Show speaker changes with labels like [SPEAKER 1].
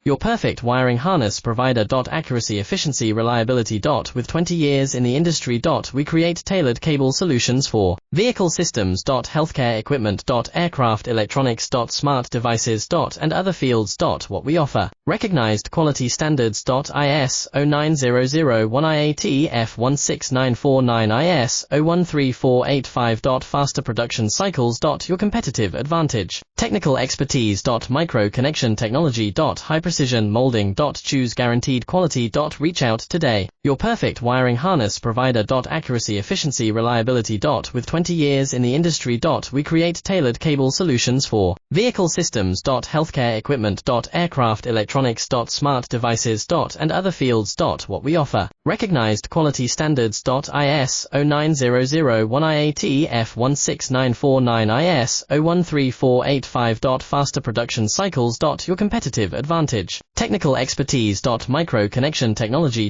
[SPEAKER 1] Your perfect wiring harness provider. Accuracy, efficiency, reliability. With 20 years in the industry. We create tailored cable solutions for vehicle systems. Healthcare equipment. Aircraft electronics. Smart devices. And other fields. What we offer. Recognized quality standards. ISO 9001 IATF 16949 ISO 13485. Faster production cycles. Your competitive advantage. Technical expertise. Micro connection technology. High precision molding. Choose guaranteed quality. Reach out today. Your perfect wiring harness provider. Accuracy, efficiency, reliability. With 20 years in the industry. We create tailored cable solutions for vehicle systems. Healthcare equipment. Aircraft electronics. Smart devices. And other fields. What we offer. Recognized quality standards. ISO 9001 IATF 16949 ISO 13485. Faster production cycles. Your competitive advantage. Technical expertise. Micro connection technology.